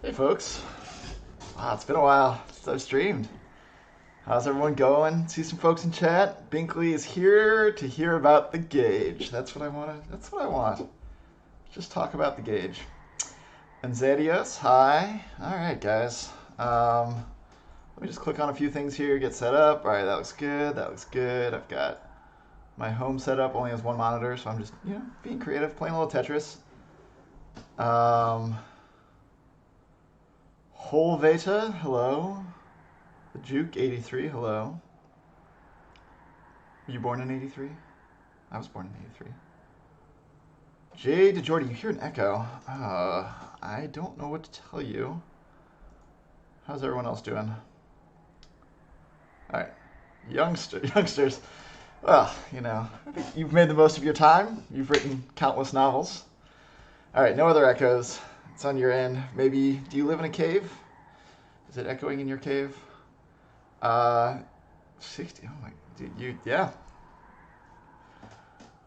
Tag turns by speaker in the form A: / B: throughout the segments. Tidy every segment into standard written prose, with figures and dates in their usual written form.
A: Hey folks. Wow, it's been a while since I've streamed. How's everyone going? See some folks in chat. Binkley is here to hear about the gauge. That's what I want. Just talk about the gauge. And Zadios, hi. Alright guys. Let me just click on a few things here, get set up. Alright, that looks good. That looks good. I've got my home setup, only has one monitor, so I'm just, being creative, playing a little Tetris. Whole Veta, hello. The Juke 83, hello. Were you born in 83? I was born in 83. Jay DeJordy, you hear an echo. I don't know what to tell you. How's everyone else doing? Alright. Youngsters. Well, I think you've made the most of your time. You've written countless novels. Alright, no other echoes. It's on your end. Maybe, do you live in a cave? Is it echoing in your cave? 60. Oh my, dude, yeah.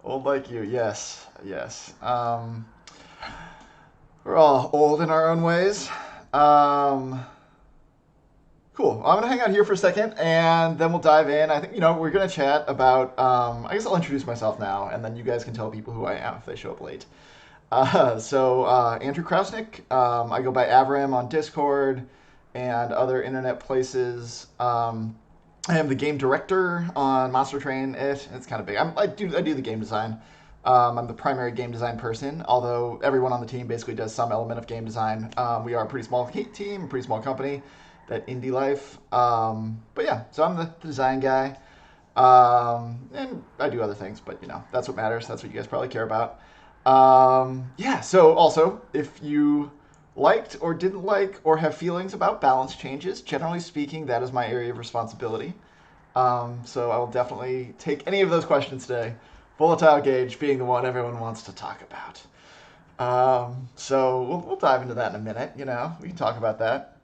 A: Old like you, yes. We're all old in our own ways. Cool. I'm gonna hang out here for a second, and then we'll dive in. I think we're gonna chat about. I guess I'll introduce myself now, and then you guys can tell people who I am if they show up late. Andrew Krausnick. I go by Avram on Discord and other internet places. I am the game director on Monster Train. It's kind of big. I do the game design. I'm the primary game design person, although everyone on the team basically does some element of game design. We are a pretty small team, pretty small company, that indie life. But yeah, so I'm the design guy. And I do other things, but that's what matters. That's what you guys probably care about. Yeah, so also, if you liked or didn't like or have feelings about balance changes, generally speaking, that is my area of responsibility. So I will definitely take any of those questions today. Volatile gauge being the one everyone wants to talk about. So we'll dive into that in a minute. We can talk about that.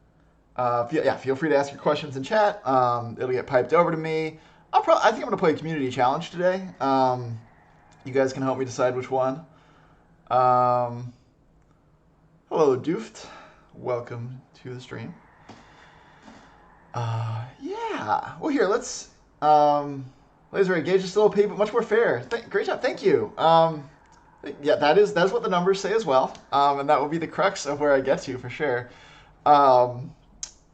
A: Feel free to ask your questions in chat. It'll get piped over to me. I think I'm gonna play a community challenge today. You guys can help me decide which one. Hello, Dooft. Welcome to the stream. Yeah. Well, here, let's. Laser engage is still OP, but much more fair. Great job. Thank you. Yeah, that's what the numbers say as well. And that will be the crux of where I get to for sure.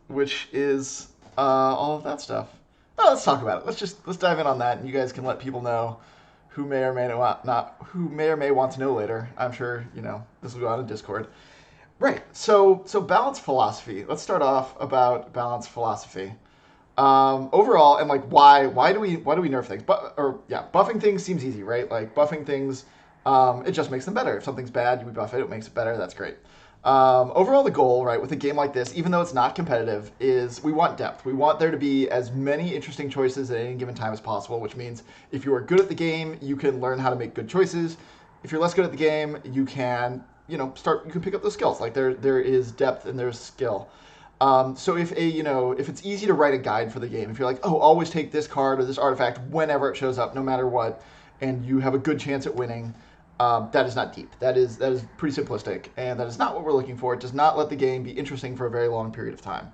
A: Which is all of that stuff. Oh, let's talk about it. Let's dive in on that, and you guys can let people know who may or may want to know later. I'm sure this will go out in Discord. Right. So balance philosophy. Let's start off about balance philosophy. Overall, and why do we nerf things? Buffing things seems easy, right? Like buffing things, it just makes them better. If something's bad, you buff it, it makes it better. That's great. Overall, the goal, right, with a game like this, even though it's not competitive, is we want depth. We want there to be as many interesting choices at any given time as possible, which means if you are good at the game, you can learn how to make good choices. If you're less good at the game, you can, you can pick up those skills. Like there is depth and there's skill. So if it's easy to write a guide for the game, if you're like, oh, always take this card or this artifact whenever it shows up, no matter what, and you have a good chance at winning, that is not deep. That is pretty simplistic, and that is not what we're looking for. It does not let the game be interesting for a very long period of time.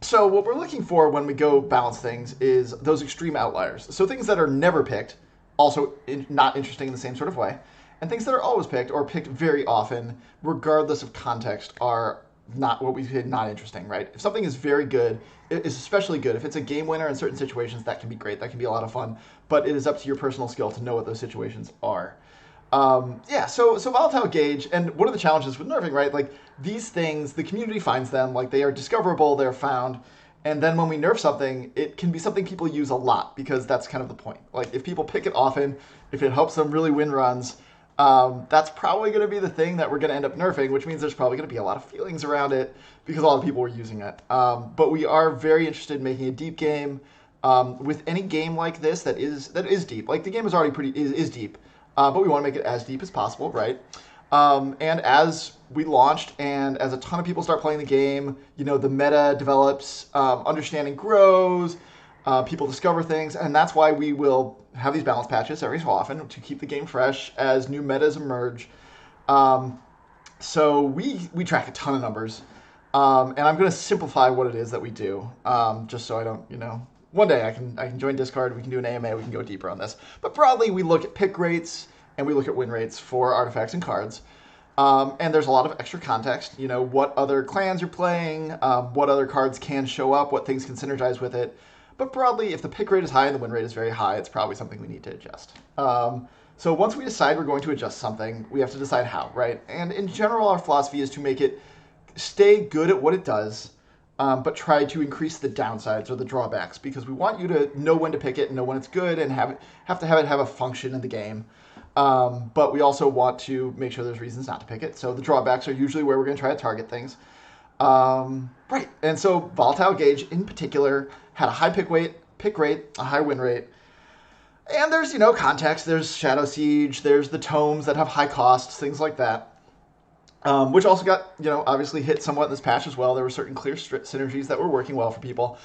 A: So what we're looking for when we go balance things is those extreme outliers. So things that are never picked, also not interesting in the same sort of way, and things that are always picked or picked very often, regardless of context, are not what we say not interesting, right? If something is very good, it is especially good. If it's a game winner in certain situations, that can be great. That can be a lot of fun. But it is up to your personal skill to know what those situations are. So volatile gauge, and one of the challenges with nerfing, right? Like these things, the community finds them, like they are discoverable, they're found, and then when we nerf something, it can be something people use a lot because that's kind of the point. Like if people pick it often, if it helps them really win runs, that's probably going to be the thing that we're going to end up nerfing, which means there's probably going to be a lot of feelings around it because a lot of people were using it. But we are very interested in making a deep game. With any game like this that is deep, like the game is already is deep, but we want to make it as deep as possible, right? And as we launched, and as a ton of people start playing the game, the meta develops, understanding grows, people discover things, and that's why we will have these balance patches every so often to keep the game fresh as new metas emerge. So we track a ton of numbers, and I'm going to simplify what it is that we do, just so I don't, one day I can join Discord, we can do an AMA, we can go deeper on this. But broadly, we look at pick rates and we look at win rates for artifacts and cards. And there's a lot of extra context, what other clans you're playing, what other cards can show up, what things can synergize with it. But broadly, if the pick rate is high and the win rate is very high, it's probably something we need to adjust. So once we decide we're going to adjust something, we have to decide how, right? And in general, our philosophy is to make it stay good at what it does, but try to increase the downsides or the drawbacks, because we want you to know when to pick it and know when it's good and have to have it have a function in the game. But we also want to make sure there's reasons not to pick it. So the drawbacks are usually where we're going to try to target things. Right. And so Volatile Gauge in particular had a high pick rate, a high win rate. And there's, context. There's Shadow Siege. There's the tomes that have high costs, things like that. Which also got, obviously hit somewhat in this patch as well. There were certain clear synergies that were working well for people.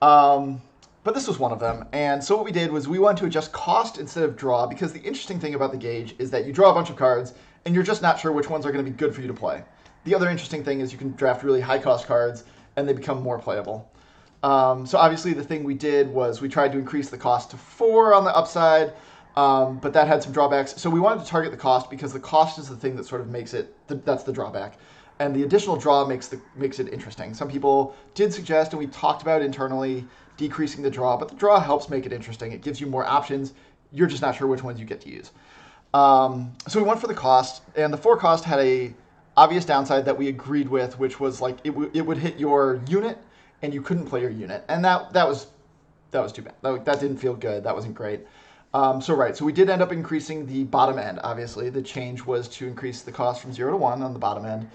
A: But this was one of them. And so what we did was we wanted to adjust cost instead of draw, because the interesting thing about the gauge is that you draw a bunch of cards and you're just not sure which ones are going to be good for you to play. The other interesting thing is you can draft really high cost cards and they become more playable. So obviously the thing we did was we tried to increase the cost to 4 on the upside, but that had some drawbacks. So we wanted to target the cost because the cost is the thing that sort of makes it, that's the drawback. And the additional draw makes it interesting. Some people did suggest, and we talked about internally, decreasing the draw, but the draw helps make it interesting. It gives you more options. You're just not sure which ones you get to use. So we went for the cost, and the 4 cost had a obvious downside that we agreed with, which was like it would hit your unit, and you couldn't play your unit, and that was too bad. That didn't feel good. That wasn't great. So we did end up increasing the bottom end. Obviously, the change was to increase the cost from 0 to 1 on the bottom end.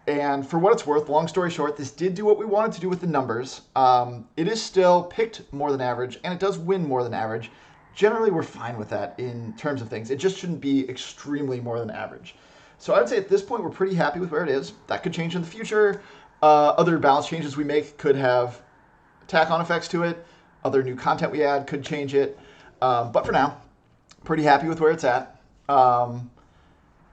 A: And for what it's worth, long story short, this did do what we wanted to do with the numbers. It is still picked more than average, and it does win more than average. Generally, we're fine with that in terms of things. It just shouldn't be extremely more than average. So I would say at this point, we're pretty happy with where it is. That could change in the future. Other balance changes we make could have attack-on effects to it. Other new content we add could change it. But for now, pretty happy with where it's at.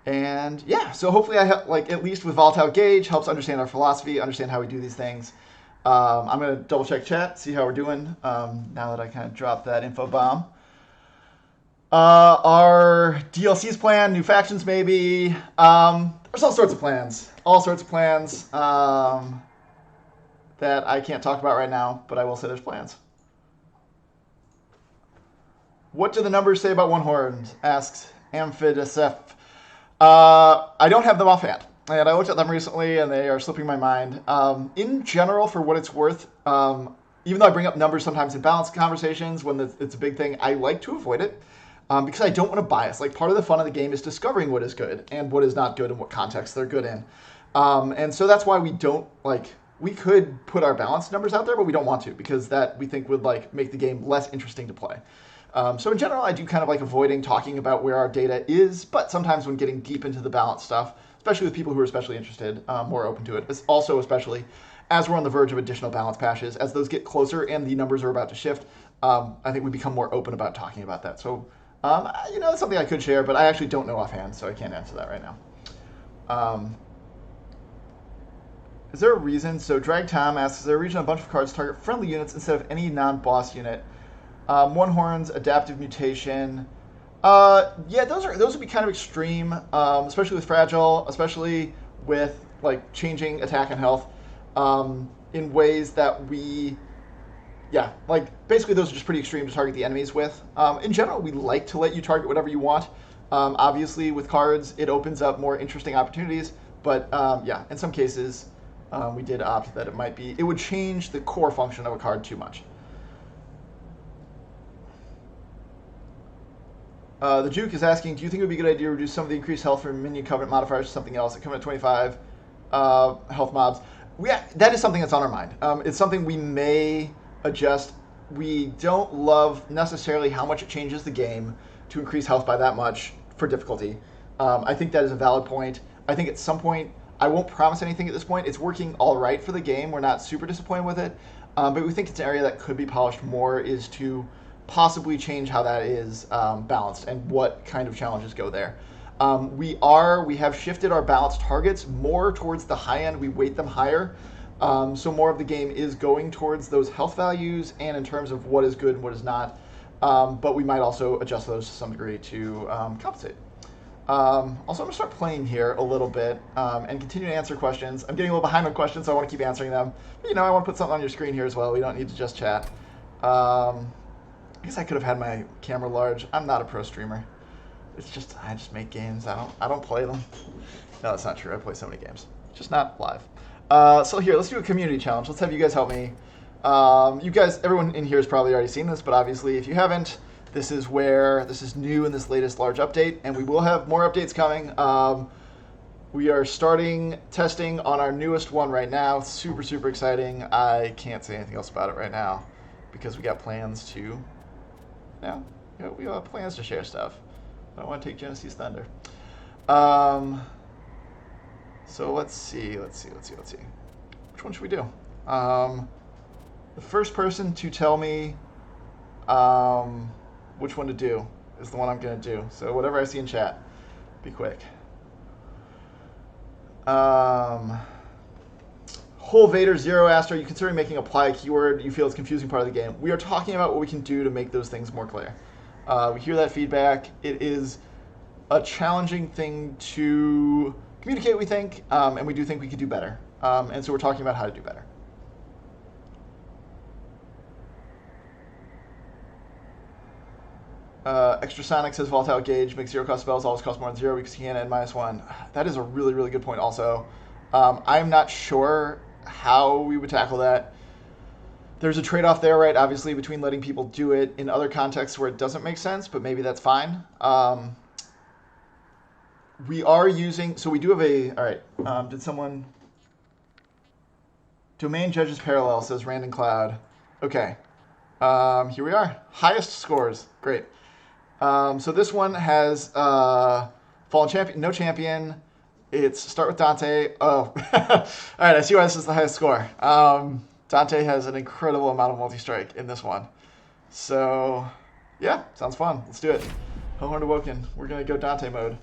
A: And yeah, so hopefully I at least with Volatile Gauge helps understand our philosophy, understand how we do these things. I'm going to double check chat, see how we're doing now that I kind of dropped that info bomb. Our DLCs plan, new factions maybe. There's all sorts of plans. That I can't talk about right now, but I will say there's plans. What do the numbers say about One Horns? Asks Amphidasef. I don't have them offhand, and I looked at them recently, and they are slipping my mind. In general, for what it's worth, even though I bring up numbers sometimes in balanced conversations when it's a big thing, I like to avoid it because I don't want to bias. Like, part of the fun of the game is discovering what is good and what is not good and what context they're good in. And so that's why we don't, we could put our balanced numbers out there, but we don't want to because that we think would, make the game less interesting to play. So in general, I do kind of like avoiding talking about where our data is, but sometimes when getting deep into the balance stuff, especially with people who are especially interested, more open to it. It's also especially as we're on the verge of additional balance patches, as those get closer and the numbers are about to shift, I think we become more open about talking about that. So, it's something I could share, but I actually don't know offhand, so I can't answer that right now. Is there a reason? So Drag Tom asks, is there a reason a bunch of cards target friendly units instead of any non-boss unit? One Horn's Adaptive Mutation. Yeah, those would be kind of extreme, especially with Fragile, especially with changing attack and health in ways that basically those are just pretty extreme to target the enemies with. In general, we like to let you target whatever you want. Obviously, with cards, it opens up more interesting opportunities, but in some cases, we did opt that it would change the core function of a card too much. The Juke is asking, do you think it would be a good idea to reduce some of the increased health from minion covenant modifiers to something else that come at 25 health mobs? That is something that's on our mind. It's something we may adjust. We don't love necessarily how much it changes the game to increase health by that much for difficulty. I think that is a valid point. I think at some point, I won't promise anything at this point. It's working all right for the game. We're not super disappointed with it. But we think it's an area that could be polished more, is to possibly change how that is balanced and what kind of challenges go there. We have shifted our balanced targets more towards the high end. We weight them higher. So more of the game is going towards those health values and in terms of what is good and what is not. But we might also adjust those to some degree to compensate. Also, I'm going to start playing here a little bit and continue to answer questions. I'm getting a little behind on questions, so I want to keep answering them. But, I want to put something on your screen here as well. We don't need to just chat. I guess I could have had my camera large. I'm not a pro streamer. It's just I just make games. I don't play them. No, that's not true. I play so many games, just not live. So here, let's do a community challenge. Let's have you guys help me. You guys, everyone in here has probably already seen this, but obviously, if you haven't, this is new in this latest large update, and we will have more updates coming. We are starting testing on our newest one right now. Super, super exciting. I can't say anything else about it right now because we got plans to. We have plans to share stuff. I don't want to take Genesee's thunder. So let's see. Which one should we do? The first person to tell me which one to do is the one I'm going to do. So whatever I see in chat, be quick. Whole Vader Zero asked, are you considering making apply a keyword you feel is confusing part of the game? We are talking about what we can do to make those things more clear. We hear that feedback. It is a challenging thing to communicate, we think, and we do think we could do better. And so we're talking about how to do better. Extrasonic says volatile gauge makes zero cost spells always cost more than zero because you can't add -1. That is a really, really good point also. I'm not sure how we would tackle that. There's a trade-off there, right, obviously, between letting people do it in other contexts where it doesn't make sense, but maybe that's fine. We are using, so we do have all right, did someone, Domain Judges Parallel says Random Cloud. Okay, here we are, highest scores, great. So this one has Fallen Champion, no champion. It's start with Dante. Oh, all right. I see why this is the highest score. Dante has an incredible amount of multi-strike in this one. So, yeah, sounds fun. Let's do it. Hellhorn Awoken. We're gonna go Dante mode.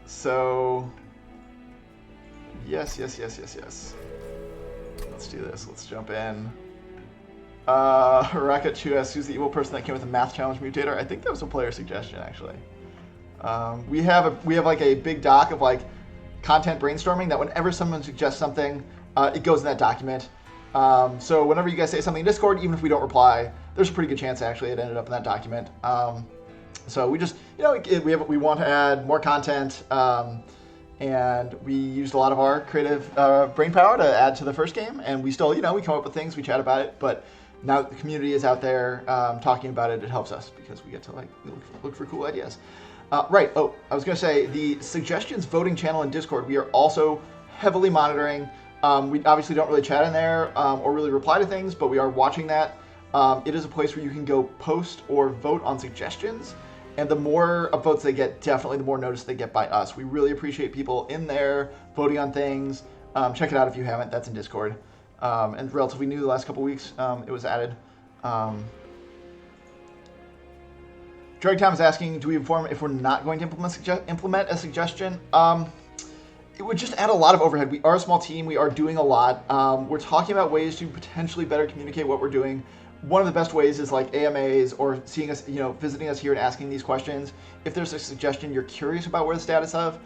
A: So, yes. Let's do this. Let's jump in. Rocket 2 asks, who's the evil person that came with a math challenge mutator? I think that was a player suggestion, actually. We have like a big doc of like content brainstorming that whenever someone suggests something, it goes in that document. So whenever you guys say something in Discord, even if we don't reply, there's a pretty good chance actually it ended up in that document. So we just, we want to add more content, and we used a lot of our creative brain power to add to the first game, and we still, we come up with things, we chat about it, but now that the community is out there talking about it, it helps us because we get to look for cool ideas. Right. Oh, I was going to say the suggestions voting channel in Discord, we are also heavily monitoring. We obviously don't really chat in there or really reply to things, but we are watching that. It is a place where you can go post or vote on suggestions. And the more votes they get, definitely the more notice they get by us. We really appreciate people in there voting on things. Check it out if you haven't. That's in Discord. And relatively new the last couple weeks, it was added. Drag Time is asking, do we inform if we're not going to implement a suggestion? It would just add a lot of overhead. We are a small team. We are doing a lot. We're talking about ways to potentially better communicate what we're doing. One of the best ways is like AMAs or seeing us, visiting us here and asking these questions. If there's a suggestion you're curious about where the status of,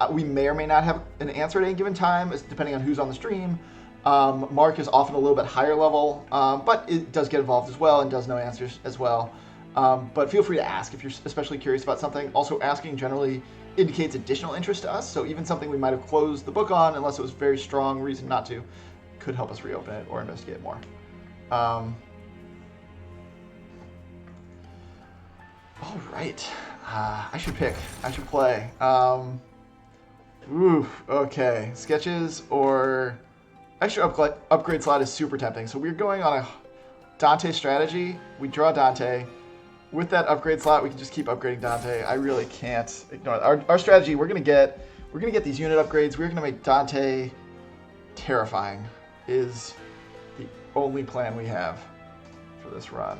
A: we may or may not have an answer at any given time, depending on who's on the stream. Mark is often a little bit higher level, but it does get involved as well and does know answers as well. But feel free to ask if you're especially curious about something. Also, asking generally indicates additional interest to us, so even something we might have closed the book on, unless it was a very strong reason not to, could help us reopen it or investigate more. All right, I should play. Okay, sketches or extra upgrade slot is super tempting. So we're going on a Dante strategy. We draw Dante. With that upgrade slot, we can just keep upgrading Dante. I really can't ignore it. Our strategy. We're gonna get these unit upgrades. We're gonna make Dante terrifying. Is the only plan we have for this run.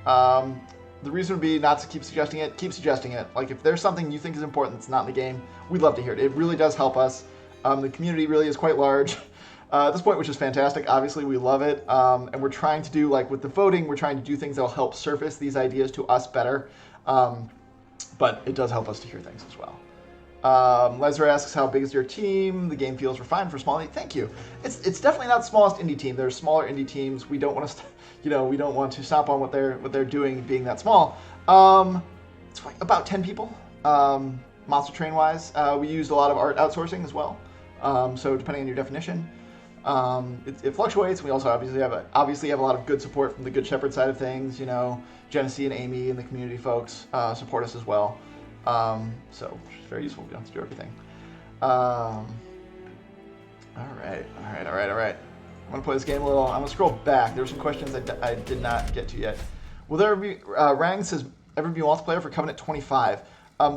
A: The reason would be not to keep suggesting it. Keep suggesting it. Like, if there's something you think is important that's not in the game, we'd love to hear it. It really does help us. The community really is quite large at this point, which is fantastic. Obviously, we love it. And we're trying to do, like, with the voting, we're trying to do things that will help surface these ideas to us better. But it does help us to hear things as well. Lesnar asks, how big is your team? The game feels refined for small indie. Thank you. It's definitely not the smallest indie team. There's smaller indie teams. We don't want to, we don't want to stop on what they're doing being that small. It's like about 10 people. Monster Train wise, we used a lot of art outsourcing as well. So depending on your definition, it fluctuates. We also obviously have a lot of good support from the Good Shepherd side of things. Genesee and Amy and the community folks support us as well. So it's very useful. We don't have to do everything. All right. I'm gonna play this game a little. I'm gonna scroll back. There were some questions I did not get to yet. Will there be Rang says ever be multiplayer for Covenant 25?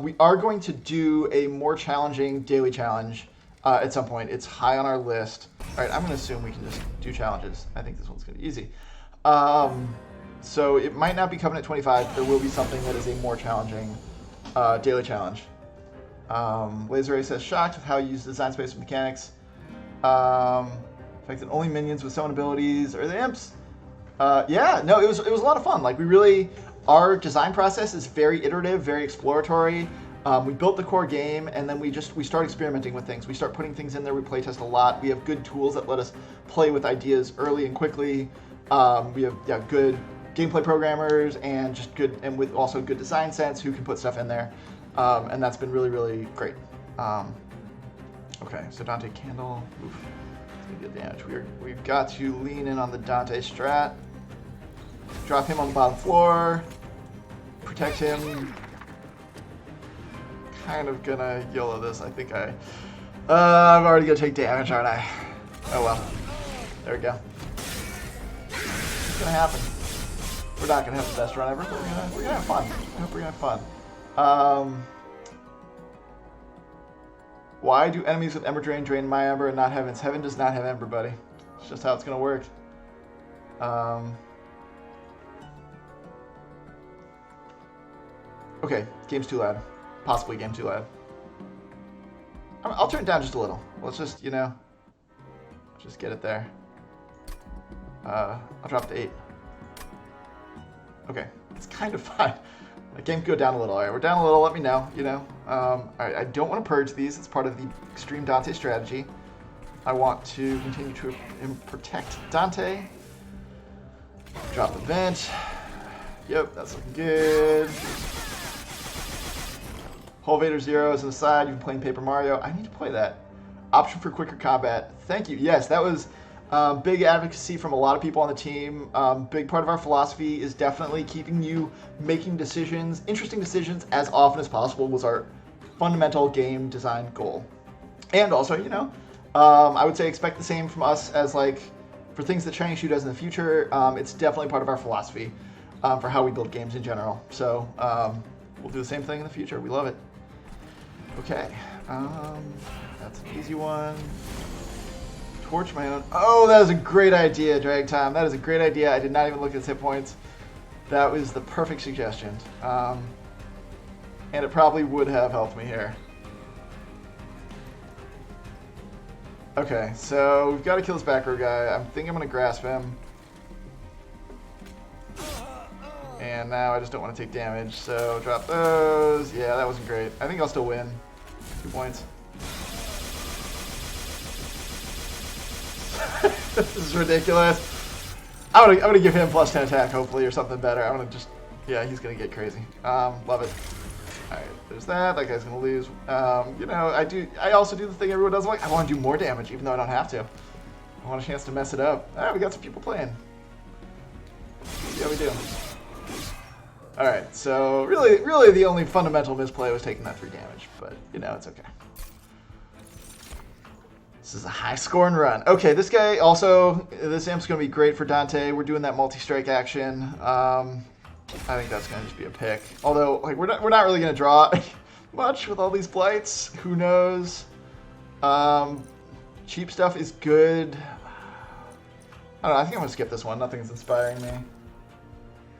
A: We are going to do a more challenging daily challenge at some point. It's high on our list. All right, I'm gonna assume we can just do challenges. I think this one's gonna be easy. So it might not be Covenant 25. But there will be something that is a more challenging daily challenge. Laser Ray says, shocked with how you use design space with mechanics. Affected only minions with summon abilities or the imps. Yeah, no, it was a lot of fun. Like, our design process is very iterative, very exploratory. We built the core game, and then we start experimenting with things. We start putting things in there. We playtest a lot. We have good tools that let us play with ideas early and quickly. We have good gameplay programmers and with also good design sense who can put stuff in there, and that's been really, really great. Okay, so Dante Candle, oof, it's gonna get damage. We've got to lean in on the Dante strat. Drop him on the bottom floor, protect him. Kind of gonna YOLO this. I think I'm already gonna take damage, aren't I? Oh well, there we go. It's gonna happen. We're not gonna have the best run ever, but we're gonna have fun. I hope we're gonna have fun. Why do enemies with Ember drain my Ember and not Heaven's? Heaven does not have Ember, buddy. It's just how it's gonna work. Okay, game's too loud. Possibly game too loud. I'll turn it down just a little. Let's just, just get it there. I'll drop to 8. Okay, it's kind of fine. The game could go down a little. All right, we're down a little. Let me know. All right, I don't want to purge these. It's part of the extreme Dante strategy. I want to continue to protect Dante. Drop the vent. Yep, that's looking good. Whole Vader Zero is on the side. You've been playing Paper Mario. I need to play that. Option for quicker combat. Thank you. Yes, that was big advocacy from a lot of people on the team. Big part of our philosophy is definitely keeping you making decisions, interesting decisions, as often as possible was our fundamental game design goal. And also, I would say expect the same from us as for things that Shining Shoe does in the future. It's definitely part of our philosophy for how we build games in general. So we'll do the same thing in the future. We love it. Okay, that's an easy one. Torch my own. Oh, that is a great idea, Drag Time. That is a great idea. I did not even look at his hit points. That was the perfect suggestion. And it probably would have helped me here. Okay, so we've got to kill this back row guy. I think I'm going to grasp him. And now I just don't want to take damage, so drop those. Yeah, that wasn't great. I think I'll still win. 2 points. This is ridiculous. I'm gonna give him plus 10 attack, hopefully, or something better. I'm gonna just, yeah, he's gonna get crazy. Love it. All right, there's that. That guy's gonna lose. I also do the thing everyone doesn't like. I want to do more damage, even though I don't have to. I want a chance to mess it up. All right, we got some people playing. Yeah, we do. All right, so really the only fundamental misplay was taking that 3 damage, but it's okay. This is a high scoring run. Okay, this guy also, this imp's gonna be great for Dante. We're doing that multi-strike action. I think that's gonna just be a pick. Although, we're not really gonna draw much with all these blights. Who knows? Cheap stuff is good. I don't know. I think I'm gonna skip this one. Nothing's inspiring me.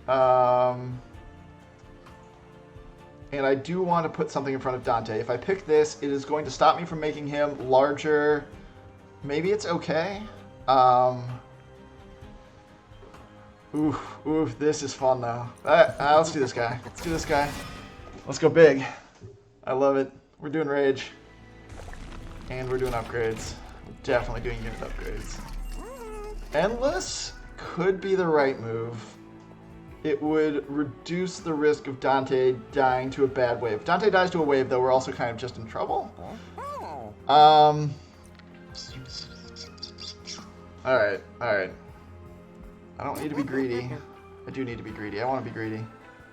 A: And I do want to put something in front of Dante. If I pick this, it is going to stop me from making him larger. Maybe it's okay. Oof, this is fun though. Let's do this guy. Let's do this guy. Let's go big. I love it. We're doing rage. And we're doing upgrades. We're definitely doing unit upgrades. Endless could be the right move. It would reduce the risk of Dante dying to a bad wave. If Dante dies to a wave, though, we're also kind of just in trouble. Alright. I don't need to be greedy. I do need to be greedy. I want to be greedy.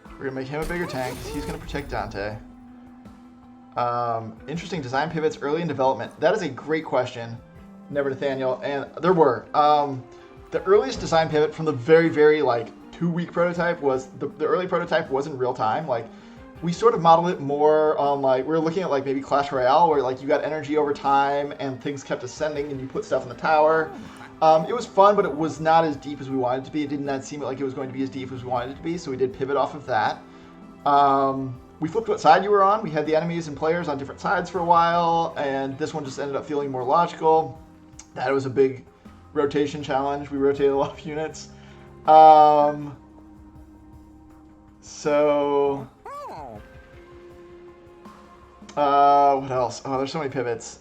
A: We're going to make him a bigger tank. He's going to protect Dante. Interesting design pivots early in development. That is a great question, Never Nathaniel. And there were. The earliest design pivot from the very, very, 2-week prototype was the early prototype was in real time. We sort of modeled it more on we were looking at maybe Clash Royale, where you got energy over time and things kept ascending and you put stuff in the tower. It was fun, but it was not as deep as we wanted it to be. It did not seem like it was going to be as deep as we wanted it to be, so we did pivot off of that. We flipped what side you were on. We had the enemies and players on different sides for a while, and this one just ended up feeling more logical. That was a big rotation challenge. We rotated a lot of units. What else? Oh, there's so many pivots.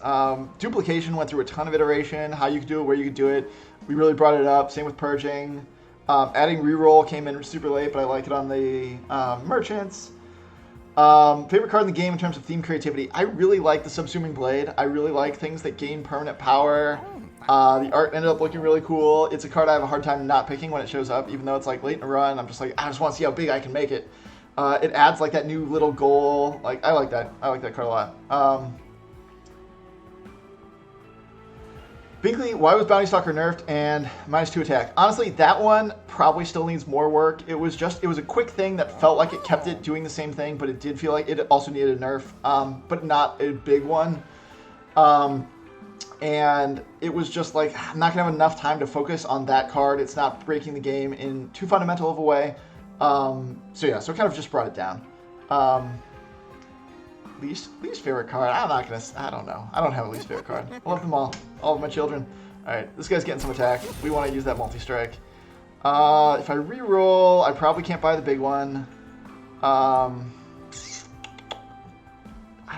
A: Duplication went through a ton of iteration, how you could do it, where you could do it. We really brought it up. Same with purging. Adding reroll came in super late, but I like it on the merchants. Favorite card in the game in terms of theme creativity. I really like the Subsuming Blade. I really like things that gain permanent power. The art ended up looking really cool. It's a card I have a hard time not picking when it shows up, even though it's late in the run. I'm just I just want to see how big I can make it. It adds that new little goal. I like that. I like that card a lot. Binkley, why was Bounty Stalker nerfed and -2 attack? Honestly, that one probably still needs more work. It was a quick thing that felt like it kept it doing the same thing, but it did feel like it also needed a nerf, but not a big one. And it was just I'm not going to have enough time to focus on that card. It's not breaking the game in too fundamental of a way. So it kind of just brought it down. Least favorite card? I don't know. I don't have a least favorite card. I love them all. All of my children. Alright, this guy's getting some attack. We want to use that multi-strike. If I re-roll, I probably can't buy the big one. I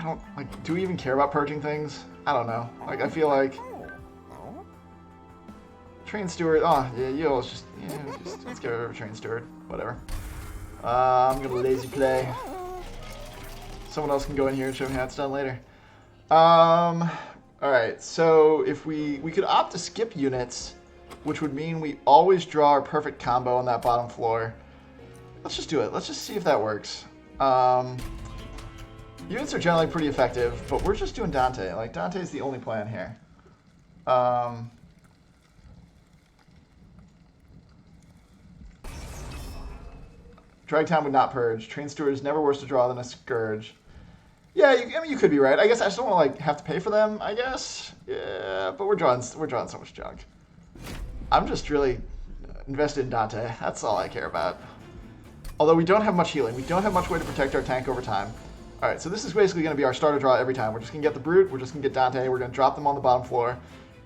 A: don't, do we even care about purging things? I don't know. I feel like... Train Steward, let's get rid of Train Steward. Whatever. I'm gonna lazy play. Someone else can go in here and show me how it's done later. Alright, so if we could opt to skip units, which would mean we always draw our perfect combo on that bottom floor. Let's just do it. Let's just see if that works. Units are generally pretty effective, but we're just doing Dante. Dante's the only plan here. Drag Town would not purge. Train Steward is never worse to draw than a Scourge. Yeah, you could be right. I guess I just don't want to have to pay for them. I guess. Yeah, but we're drawing so much junk. I'm just really invested in Dante. That's all I care about. Although we don't have much healing. We don't have much way to protect our tank over time. All right, so this is basically going to be our starter draw every time. We're just going to get the Brute. We're just going to get Dante. We're going to drop them on the bottom floor,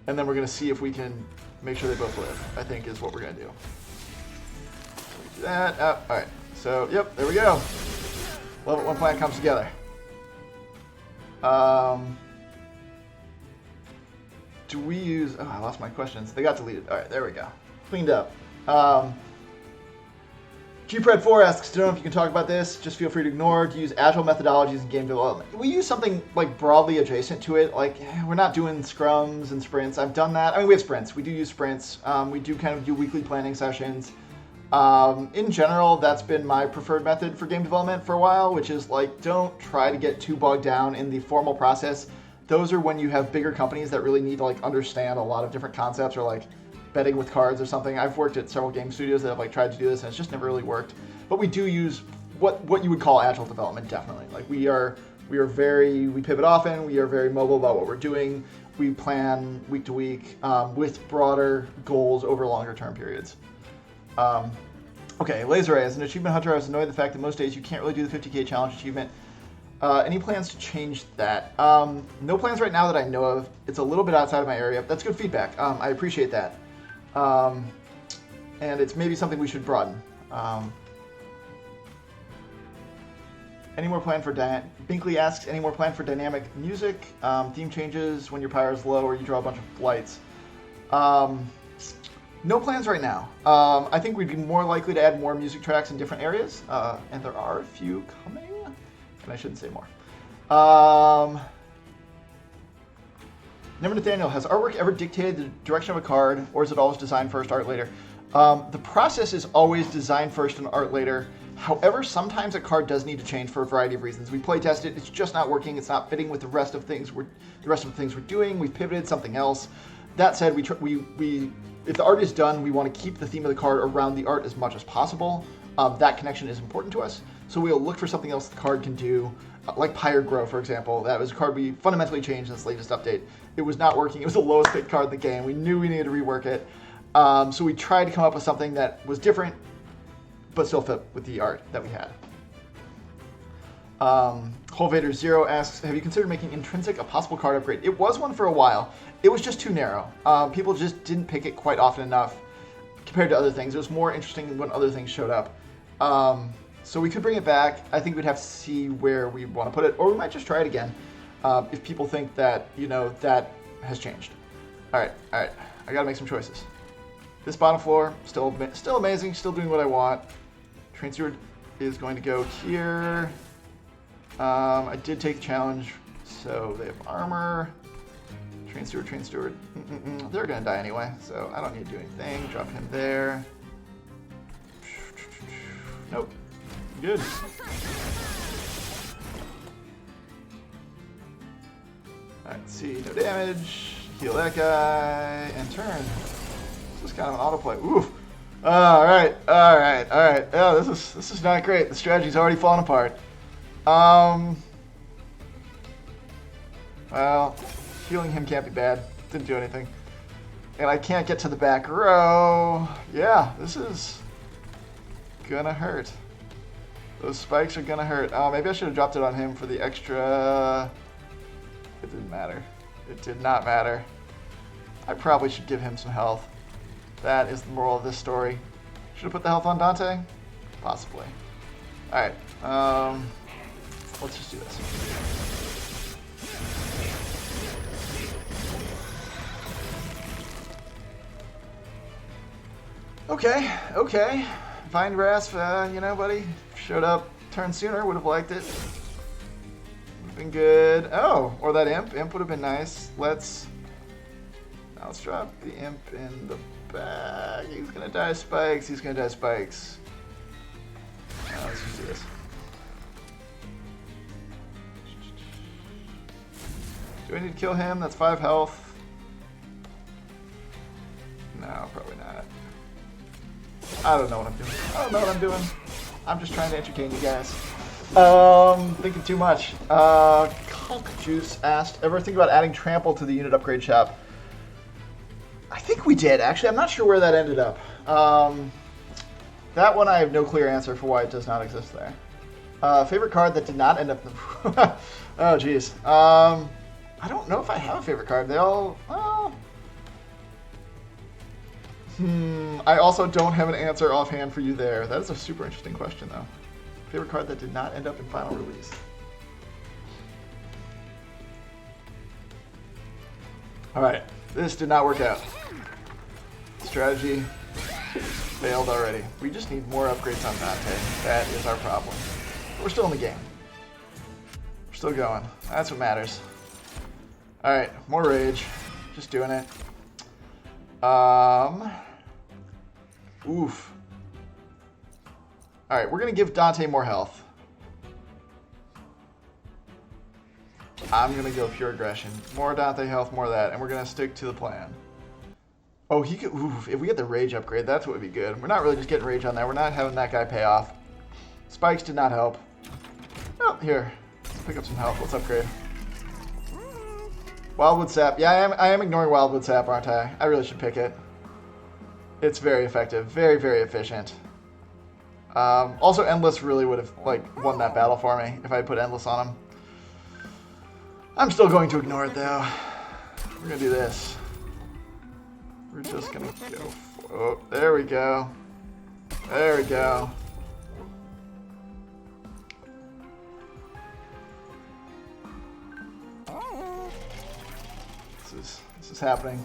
A: and then we're going to see if we can make sure they both live. I think is what we're going to do. Do that. All right. So, yep, there we go. Love it when plan comes together. Do we use... Oh, I lost my questions. They got deleted. All right, there we go. Cleaned up. GPred4 asks, don't know if you can talk about this. Just feel free to ignore. Do you use agile methodologies in game development? We use something broadly adjacent to it. We're not doing scrums and sprints. I've done that. I mean, we have sprints. We do use sprints. We do kind of do weekly planning sessions. In general, that's been my preferred method for game development for a while, which is don't try to get too bogged down in the formal process. Those are when you have bigger companies that really need to understand a lot of different concepts, or betting with cards or something. I've worked at several game studios that have tried to do this, and it's just never really worked. But we do use what you would call agile development, definitely. We pivot often. We are very mobile about what we're doing. We plan week to week with broader goals over longer term periods. Okay, Laser Ray, as an achievement hunter, I was annoyed at the fact that most days you can't really do the 50k challenge achievement. Any plans to change that? No plans right now that I know of. It's a little bit outside of my area. That's good feedback. I appreciate that. And it's maybe something we should broaden. Any more plan for Binkley asks, any more plan for dynamic music? Theme changes when your power is low or you draw a bunch of lights. No plans right now. I think we'd be more likely to add more music tracks in different areas, and there are a few coming, and I shouldn't say more. Never Nathaniel, has artwork ever dictated the direction of a card, or is it always design first, art later? The process is always design first and art later. However, sometimes a card does need to change for a variety of reasons. We play tested, it's just not working, it's not fitting with the rest of things we're doing. We've pivoted something else. That said, if the art is done, we want to keep the theme of the card around the art as much as possible. That connection is important to us, so we'll look for something else the card can do, like Pyre Grow, for example. That was a card we fundamentally changed in this latest update. It was not working. It was the lowest picked card in the game. We knew we needed to rework it, so we tried to come up with something that was different, but still fit with the art that we had. Holvader Zero asks, have you considered making Intrinsic a possible card upgrade? It was one for a while. It was just too narrow. People just didn't pick it quite often enough compared to other things. It was more interesting when other things showed up. So we could bring it back. I think we'd have to see where we want to put it, or we might just try it again if people think that, that has changed. All right. I got to make some choices. This bottom floor, still amazing, still doing what I want. Train Steward is going to go here. I did take the challenge, so they have armor. Train Steward. They're going to die anyway, so I don't need to do anything. Drop him there. Nope. Good. Alright, see, no damage. Heal that guy, and turn. This is kind of an autoplay. Oof. Alright. Oh, this is not great. The strategy's already fallen apart. Well, healing him can't be bad. Didn't do anything. And I can't get to the back row. Yeah, this is gonna hurt. Those spikes are gonna hurt. Oh, maybe I should have dropped it on him for the extra. It didn't matter. It did not matter. I probably should give him some health. That is the moral of this story. Should have put the health on Dante? Possibly. Alright. Let's just do this. Okay. Vine Grasp, buddy, showed up, turned sooner, would have liked it. Would have been good. Oh, or that Imp. Imp would have been nice. Let's drop the Imp in the back. He's gonna die of spikes. Let's just do this. Do I need to kill him? That's 5 health. No, probably not. I don't know what I'm doing. I'm just trying to entertain you guys. Thinking too much. Conk Juice asked, ever think about adding Trample to the unit upgrade shop? I think we did, actually. I'm not sure where that ended up. That one I have no clear answer for why it does not exist there. Favorite card that did not end up in the... Oh, jeez. I don't know if I have a favorite card. They all... I also don't have an answer offhand for you there. That is a super interesting question, though. Favorite card that did not end up in final release. Alright, this did not work out. Strategy failed already. We just need more upgrades on Dante. That is our problem. But we're still in the game. We're still going. That's what matters. Alright, more rage. Just doing it. Oof. Alright, we're going to give Dante more health. I'm going to go pure aggression. More Dante health, more of that, and we're going to stick to the plan. Oh, he could... Oof, if we get the rage upgrade, that's what would be good. We're not really just getting rage on there. We're not having that guy pay off. Spikes did not help. Oh, here. Let's pick up some health. Let's upgrade. Wildwood Sap. Yeah, I am ignoring Wildwood Sap, aren't I? I really should pick it. It's very effective. Very, very efficient. Also, Endless really would have like won that battle for me if I had put Endless on him. I'm still going to ignore it though. We're gonna do this. We're just gonna go. Oh, there we go. There we go. This is happening.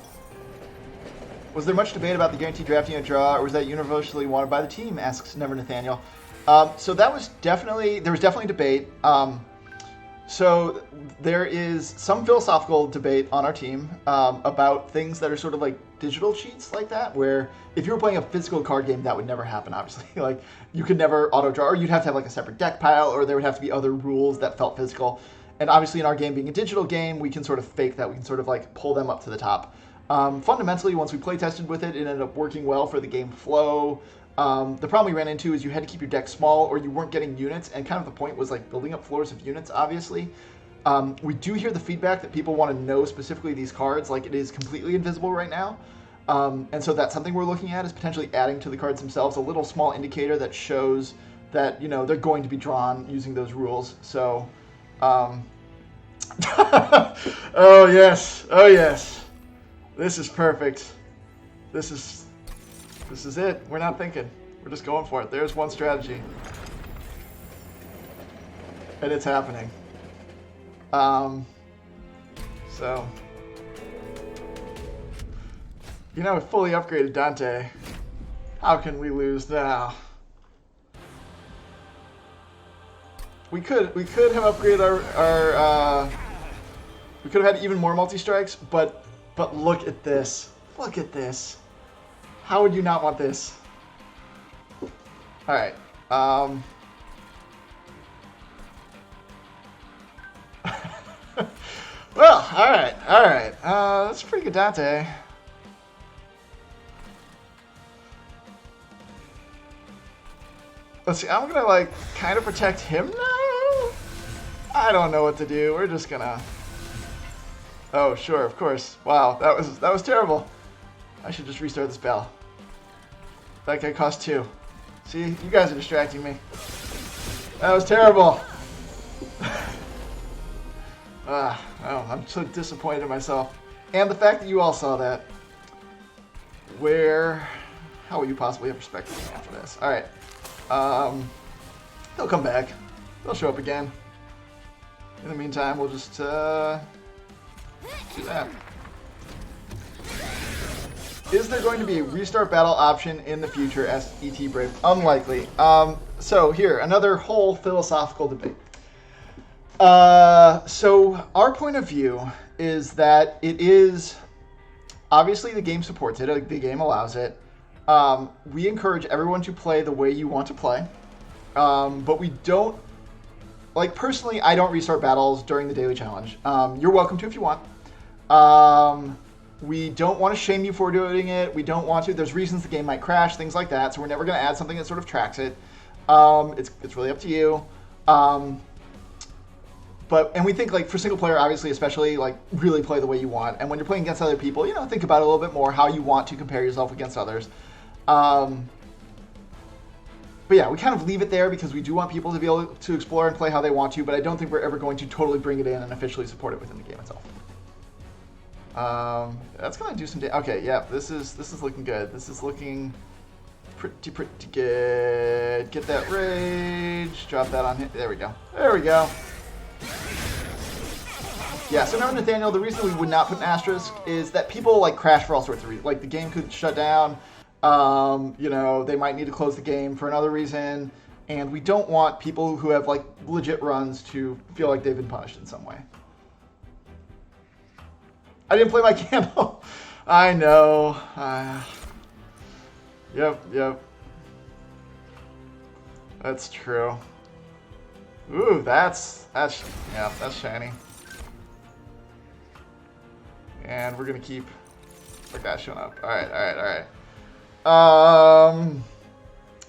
A: Was there much debate about the guaranteed drafting a draw, or was that universally wanted by the team? Asks Never Nathaniel. So that was definitely debate. So there is some philosophical debate on our team about things that are sort of like digital cheats like that, where if you were playing a physical card game, that would never happen, obviously. Like, you could never auto-draw, or you'd have to have like a separate deck pile, or there would have to be other rules that felt physical. And obviously in our game being a digital game, we can sort of fake that. We can sort of like pull them up to the top. Fundamentally, once we play tested with it, it ended up working well for the game flow. The problem we ran into is you had to keep your deck small or you weren't getting units, and kind of the point was like building up floors of units, obviously. We do hear the feedback that people want to know specifically these cards, like it is completely invisible right now. And so that's something we're looking at, is potentially adding to the cards themselves a little small indicator that shows that, you know, they're going to be drawn using those rules. So, oh yes, oh yes. This is perfect. This is it. We're not thinking. We're just going for it. There's one strategy. And it's happening. So, you know, we fully upgraded Dante. How can we lose now? We could have upgraded our we could have had even more multi-strikes, but look at this. Look at this. How would you not want this? All right. Well, all right. That's a pretty good Dante. Let's see. I'm gonna like kind of protect him now. I don't know what to do. We're just gonna. Oh, sure, of course. Wow, that was terrible. I should just restart this battle. That guy cost 2. See, you guys are distracting me. That was terrible. Oh, I'm so disappointed in myself. And the fact that you all saw that. How will you possibly have perspective after this? All right. They'll come back. They'll show up again. In the meantime, we'll just do that. Is there going to be a restart battle option in the future? Asks ET Brave. Unlikely. So here, another whole philosophical debate. So our point of view is that it is, obviously the game supports it, the game allows it. We encourage everyone to play the way you want to play. But we don't, like personally, I don't restart battles during the daily challenge. You're welcome to if you want. We don't want to shame you for doing it. We don't want to. There's reasons the game might crash, things like that. So we're never going to add something that sort of tracks it. It's really up to you. And we think like for single player, obviously, especially like really play the way you want. And when you're playing against other people, you know, think about it a little bit more how you want to compare yourself against others. But yeah, we kind of leave it there because we do want people to be able to explore and play how they want to. But I don't think we're ever going to totally bring it in and officially support it within the game itself. That's gonna do some okay, yeah, this is looking good. This is looking pretty good. Get that rage, drop that on him. There we go. Yeah, so remember Nathaniel, the reason we would not put an asterisk is that people like crash for all sorts of reasons. Like the game could shut down, you know, they might need to close the game for another reason, and we don't want people who have like legit runs to feel like they've been punished in some way. I didn't play my candle. I know. Yep. That's true. Ooh, that's shiny. And we're gonna keep our guy showing up. All right.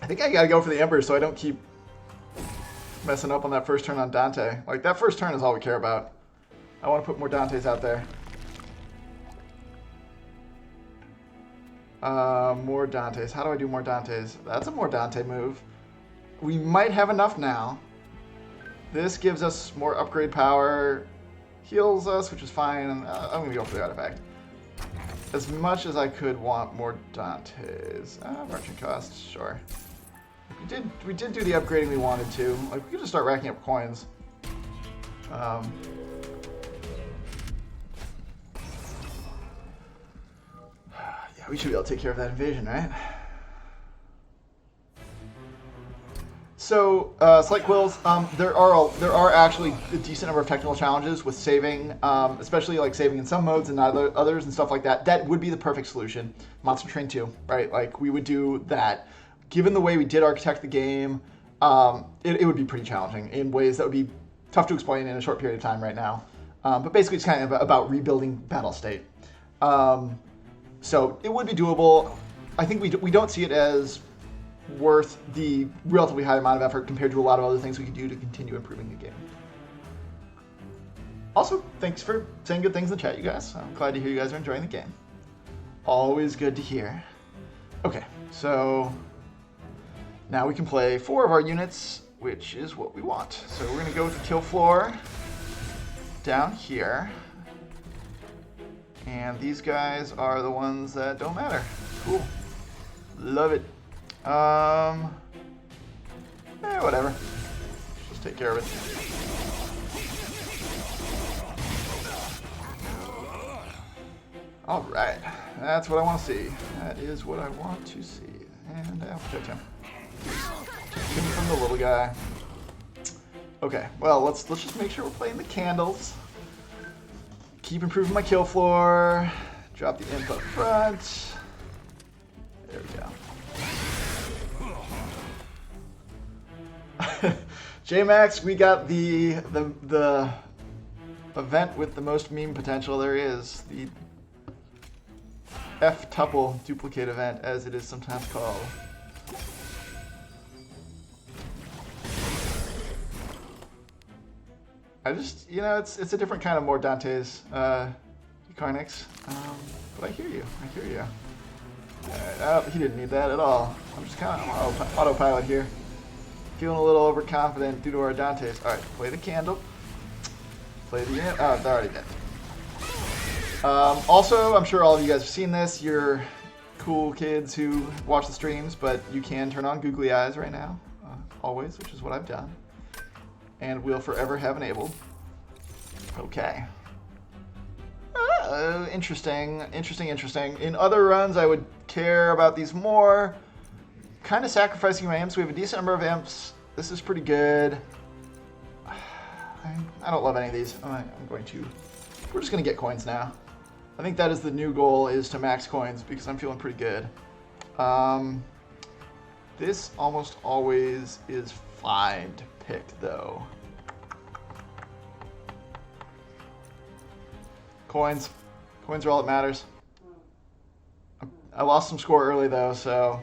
A: I think I gotta go for the Ember so I don't keep messing up on that first turn on Dante. Like that first turn is all we care about. I want to put more Dantes out there. More Dantes. How do I do more Dantes? That's a more Dante move. we might have enough now. This gives us more upgrade power, heals us, which is fine. I'm going to go for the artifact. As much as I could want more Dantes. Merchant costs, sure. We did do the upgrading we wanted to. Like, we could just start racking up coins. Yeah, we should be able to take care of that invasion, right? So, Slight Quills, there are actually a decent number of technical challenges with saving, especially like saving in some modes and not others and stuff like that. That would be the perfect solution. Monster Train 2, right? Like, we would do that. Given the way we did architect the game, it would be pretty challenging in ways that would be tough to explain in a short period of time right now. But basically, it's kind of about rebuilding battle state. So, it would be doable. I think we don't see it as worth the relatively high amount of effort compared to a lot of other things we could do to continue improving the game. Also, thanks for saying good things in the chat, you guys. I'm glad to hear you guys are enjoying the game. Always good to hear. Okay, so now we can play 4 of our units, which is what we want. So we're going to go with the kill floor down here. And these guys are the ones that don't matter. Cool. Love it. Whatever. Just take care of it. Alright. That's what I want to see. That is what I want to see. And I'll protect him. Protect him from the little guy. Okay, well, let's just make sure we're playing the candles. Keep improving my kill floor. Drop the imp up front. There we go. J-Max, we got the event with the most meme potential there is. The F-tuple duplicate event, as it is sometimes called. I just, you know, it's a different kind of more Dante's Carnix. But I hear you. Alright, he didn't need that at all. I'm just kind of autopilot here. Feeling a little overconfident due to our Dantes. Alright, play the candle. Play the... Oh, they're already dead. Also, I'm sure all of you guys have seen this. You're cool kids who watch the streams, but you can turn on googly eyes right now. Always, which is what I've done. And will forever have enabled. Okay. Interesting. In other runs, I would care about these more. Kind of sacrificing my imps. We have a decent number of imps. This is pretty good. I don't love any of these. We're just going to get coins now. I think that is the new goal, is to max coins, because I'm feeling pretty good. This almost always is fine to pick, though. Coins. Coins are all that matters. I lost some score early, though, so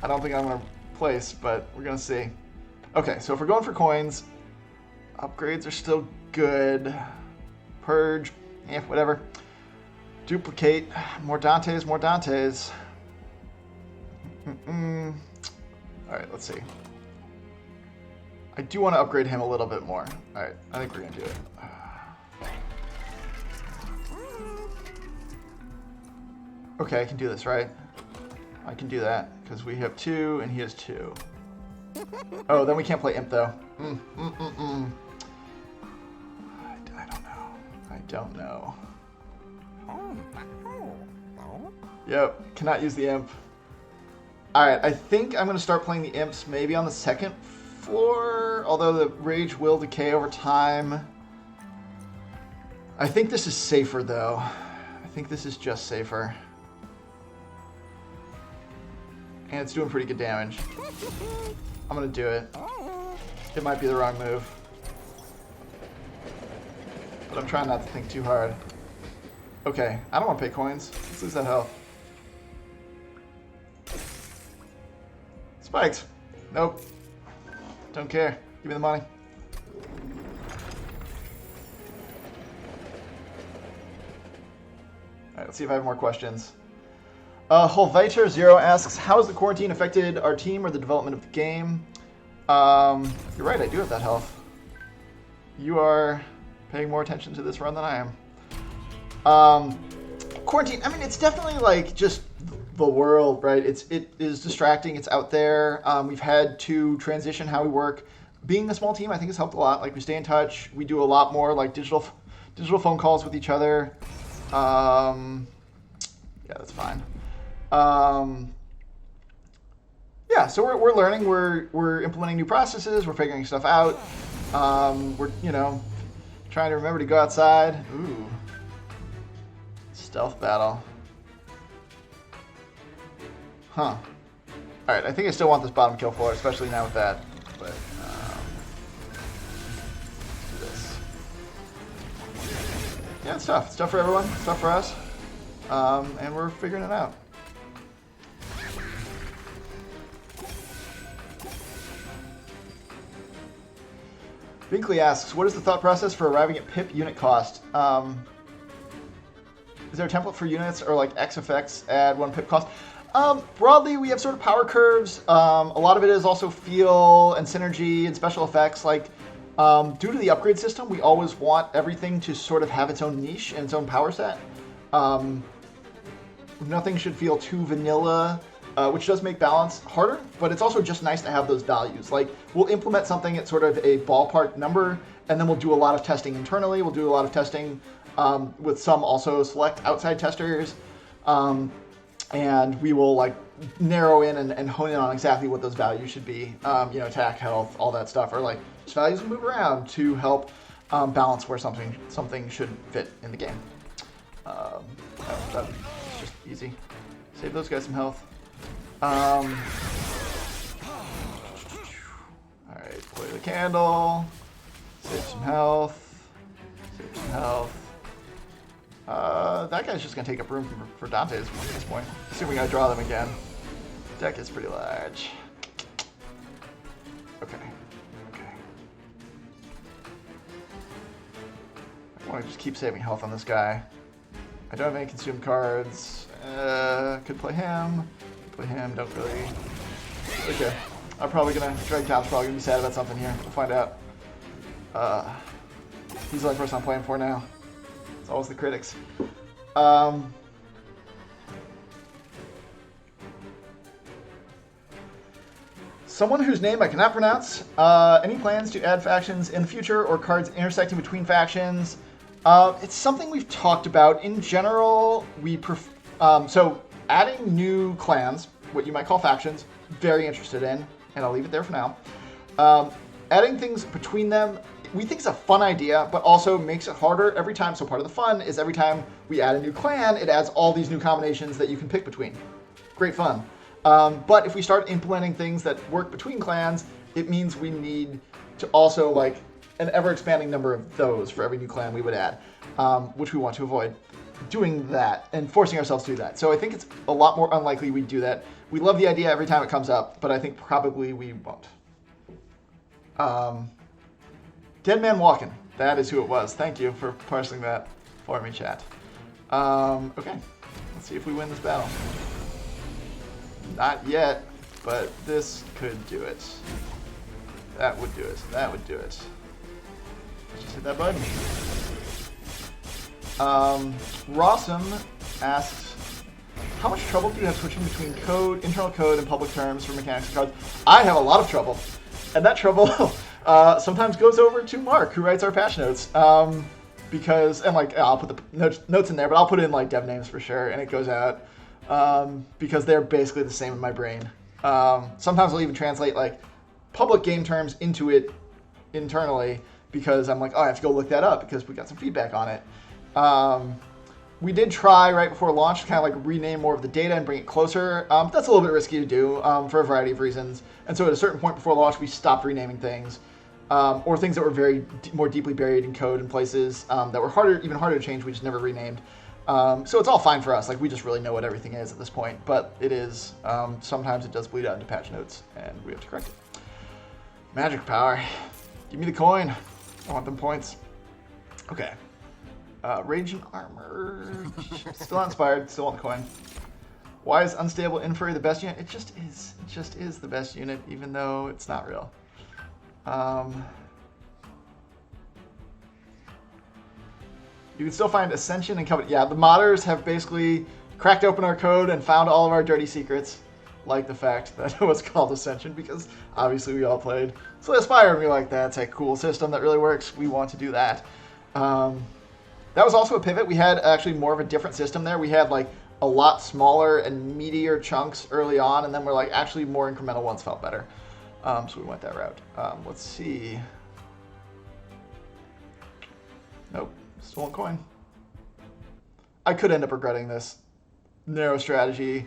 A: I don't think I'm going to place, but we're going to see. Okay, so if we're going for coins, upgrades are still good. Purge, whatever. Duplicate, more Dantes. Alright, let's see. I do want to upgrade him a little bit more. Alright, I think we're going to do it. Okay, I can do this, right? I can do that, because we have 2 and he has 2. Oh, then we can't play imp, though. I don't know. Yep, cannot use the imp. Alright, I think I'm going to start playing the imps maybe on the 2nd floor, although the rage will decay over time. I think this is safer, though. I think this is just safer. And it's doing pretty good damage. I'm going to do it. It might be the wrong move. But I'm trying not to think too hard. Okay, I don't want to pay coins. Let's lose that health. Spikes. Nope. Don't care. Give me the money. Alright, let's see if I have more questions. Holviter0 asks, how has the quarantine affected our team or the development of the game? You're right, I do have that health. You are paying more attention to this run than I am. Quarantine, I mean, it's definitely like just the world, right? It is distracting. It's out there. We've had to transition how we work. Being a small team, I think has helped a lot. Like we stay in touch. We do a lot more like digital phone calls with each other. Yeah, that's fine. Yeah, so we're learning. We're implementing new processes. We're figuring stuff out. We're trying to remember to go outside. Ooh, stealth battle. Huh. All right, I think I still want this bottom kill floor, especially now with that. But let's do this. Yeah, it's tough. It's tough for everyone. It's tough for us. And we're figuring it out. Binkley asks, what is the thought process for arriving at pip unit cost? Is there a template for units or like X effects add 1 pip cost? Broadly, we have sort of power curves. A lot of it is also feel and synergy and special effects. Like, due to the upgrade system, we always want everything to sort of have its own niche and its own power set. Nothing should feel too vanilla, which does make balance harder, but it's also just nice to have those values. Like, we'll implement something at sort of a ballpark number, and then we'll do a lot of testing internally. We'll do a lot of testing with some also select outside testers. And we will like narrow in and hone in on exactly what those values should be. Attack, health, all that stuff, or like just values will move around to help balance where something should fit in the game. That's just easy. Save those guys some health. All right, play the candle. Save some health. Save some health. That guy's just going to take up room for Dante's at this point. Assuming I draw them again. Deck is pretty large. Okay. I want to just keep saving health on this guy. I don't have any consumed cards. Could play him. Play him, don't really. Okay. I'm probably going to... Drag Top's probably going to be sad about something here. We'll find out. He's the only person I'm playing for now. It's always the critics. Someone whose name I cannot pronounce. Any plans to add factions in the future or cards intersecting between factions? It's something we've talked about. In general, so adding new clans, what you might call factions, very interested in, and I'll leave it there for now. Adding things between them, we think it's a fun idea, but also makes it harder every time. So part of the fun is every time we add a new clan, it adds all these new combinations that you can pick between. Great fun. But if we start implementing things that work between clans, it means we need to also like an ever-expanding number of those for every new clan we would add, which we want to avoid doing that and forcing ourselves to do that. So I think it's a lot more unlikely we do that. We love the idea every time it comes up, but I think probably we won't. Dead Man Walking. That is who it was. Thank you for parsing that for me, chat. Okay. Let's see if we win this battle. Not yet, but this could do it. That would do it. That would do it. Let's just hit that button. Rossum asks, how much trouble do you have switching between code, internal code, and public terms for mechanics of cards? I have a lot of trouble. And that trouble sometimes goes over to Mark, who writes our patch notes. Because, and like, I'll put the notes in there, but I'll put in like dev names for sure, and it goes out. Because they're basically the same in my brain. Sometimes I'll even translate like public game terms into it internally because I'm like, oh, I have to go look that up because we got some feedback on it. We did try right before launch to kind of like rename more of the data and bring it closer. But that's a little bit risky to do for a variety of reasons. And so at a certain point before launch, we stopped renaming things. Or things that were more deeply buried in code in places that were even harder to change, we just never renamed. So it's all fine for us. Like, we just really know what everything is at this point. But it is, sometimes it does bleed out into patch notes, and we have to correct it. Magic power. Give me the coin. I want them points. Okay. Rage and armor. Still not inspired. Still want the coin. Why is unstable inferi the best unit? It just is. It just is the best unit, even though it's not real. You can still find Ascension and Covenant. Yeah, the modders have basically cracked open our code and found all of our dirty secrets. Like the fact that it was called Ascension, because obviously we all played Slay Spire and we like that's a cool system that really works. We want to do that. That was also a pivot. We had actually more of a different system there. We had like a lot smaller and meatier chunks early on, and then we're like actually more incremental ones felt better. So we went that route. Let's see. Nope, stolen coin. I could end up regretting this. Narrow strategy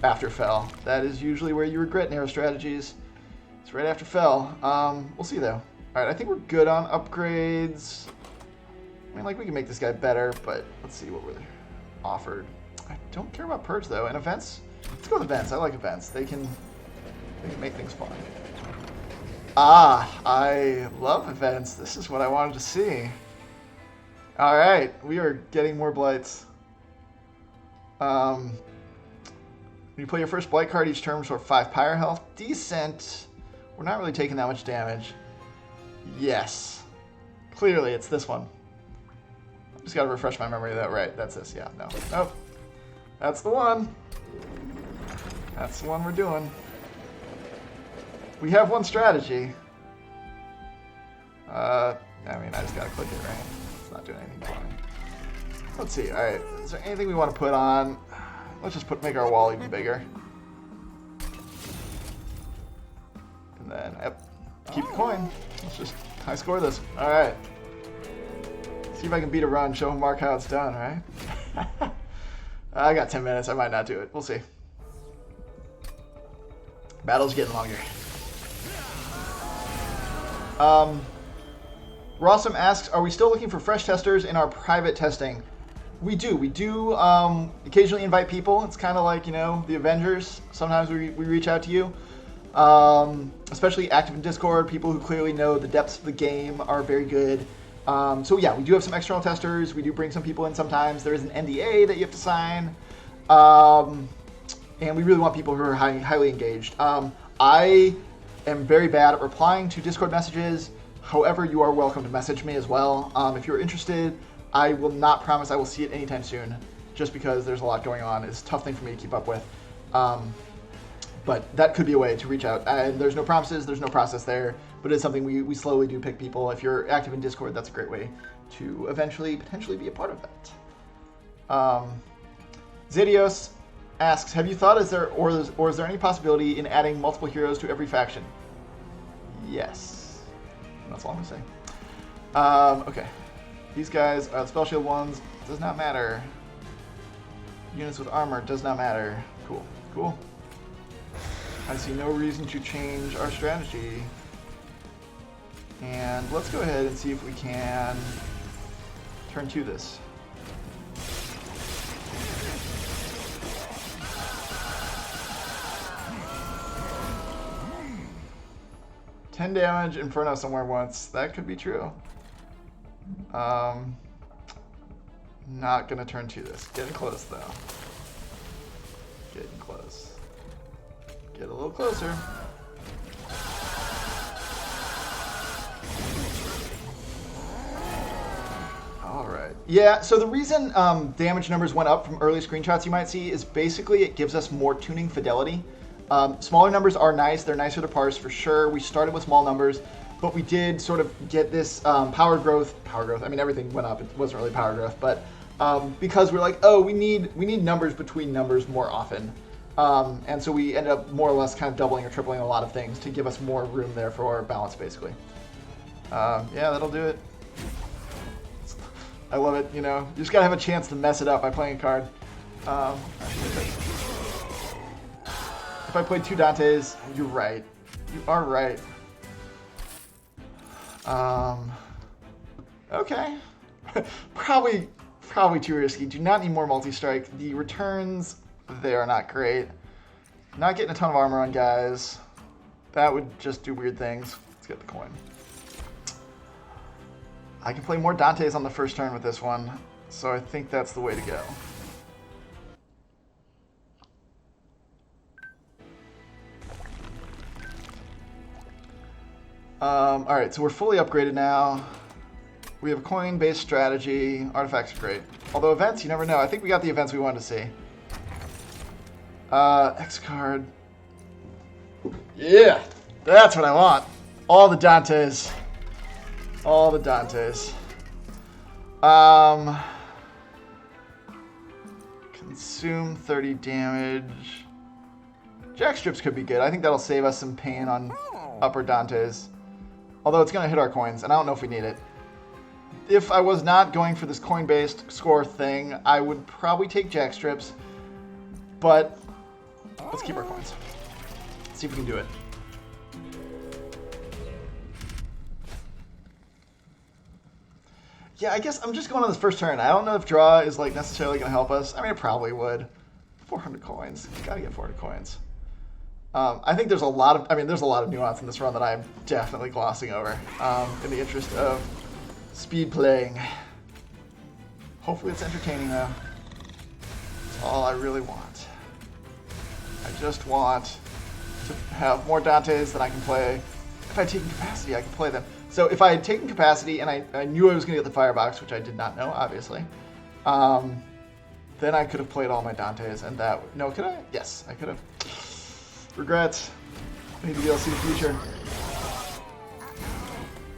A: after fell. That is usually where you regret narrow strategies. It's right after fell. We'll see though. All right, I think we're good on upgrades. I mean, like we can make this guy better, but let's see what we're offered. I don't care about purge though. And events. Let's go with events. I like events. They can make things fun. Ah, I love events. This is what I wanted to see. All right, we are getting more blights. When you play your first blight card each turn for 5 pyre health. Decent. We're not really taking that much damage. Yes. Clearly, it's this one. Just gotta refresh my memory of that. Right, that's this. Yeah, no. Nope. That's the one. That's the one we're doing. We have one strategy. I mean, I just gotta click it, right? It's not doing anything for me. Let's see. All right. Is there anything we want to put on? Let's just make our wall even bigger. And then, yep, keep the coin. Let's just high score this. All right. See if I can beat a run. Show Mark how it's done, right? I got 10 minutes. I might not do it. We'll see. Battle's getting longer. Rossum asks, are we still looking for fresh testers in our private testing? We do. We do occasionally invite people. It's kind of like, you know, the Avengers. Sometimes we reach out to you. Especially active in Discord. People who clearly know the depths of the game are very good. So yeah, we do have some external testers. We do bring some people in sometimes. There is an NDA that you have to sign. And we really want people who are highly engaged. I am very bad at replying to Discord messages. However, you are welcome to message me as well. If you're interested, I will not promise I will see it anytime soon, just because there's a lot going on. It's a tough thing for me to keep up with. But that could be a way to reach out. And there's no promises, there's no process there, but it's something we slowly do pick people. If you're active in Discord, that's a great way to eventually, potentially be a part of that. Zedios asks, have you thought, is there any possibility in adding multiple heroes to every faction? Yes. That's all I'm going to say. Okay. These guys are the spell shield ones. Does not matter. Units with armor does not matter. Cool. Cool. I see no reason to change our strategy. And let's go ahead and see if we can turn to this. $10 damage, Inferno somewhere once. That could be true. Not gonna turn to this. Getting close though. Getting close. Get a little closer. Alright. Yeah, so the reason damage numbers went up from early screenshots you might see is basically it gives us more tuning fidelity. Smaller numbers are nice. They're nicer to parse for sure. We started with small numbers, but we did sort of get this power growth. I mean, everything went up. It wasn't really power growth, but because we're like, oh, we need numbers between numbers more often. And so we ended up more or less kind of doubling or tripling a lot of things to give us more room there for our balance, basically. Yeah, that'll do it. I love it, you know. You just gotta have a chance to mess it up by playing a card. If I played 2 Dantes, you're right. You are right. Okay. Probably too risky. Do not need more multi-strike. The returns, they are not great. Not getting a ton of armor on guys. That would just do weird things. Let's get the coin. I can play more Dantes on the first turn with this one, so I think that's the way to go. Alright, so we're fully upgraded now. We have a coin-based strategy. Artifacts are great. Although events, you never know. I think we got the events we wanted to see. X card. Yeah! That's what I want. All the Dantes. All the Dantes. Consume 30 damage. Jack strips could be good. I think that'll save us some pain on upper Dantes. Although it's going to hit our coins, and I don't know if we need it. If I was not going for this coin-based score thing, I would probably take jack strips. But let's keep our coins. Let's see if we can do it. Yeah, I guess I'm just going on this first turn. I don't know if draw is like necessarily going to help us. I mean, it probably would. 400 coins. Gotta get 400 coins. I think there's a lot of nuance in this run that I'm definitely glossing over in the interest of speed playing. Hopefully it's entertaining though. That's all I really want. I just want to have more Dantes that I can play. If I take capacity, I can play them. So if I had taken capacity and I knew I was going to get the firebox, which I did not know, obviously, then I could have played all my Dantes, and that... No, could I? Yes, I could have. Regrets. I need to be able to see the future.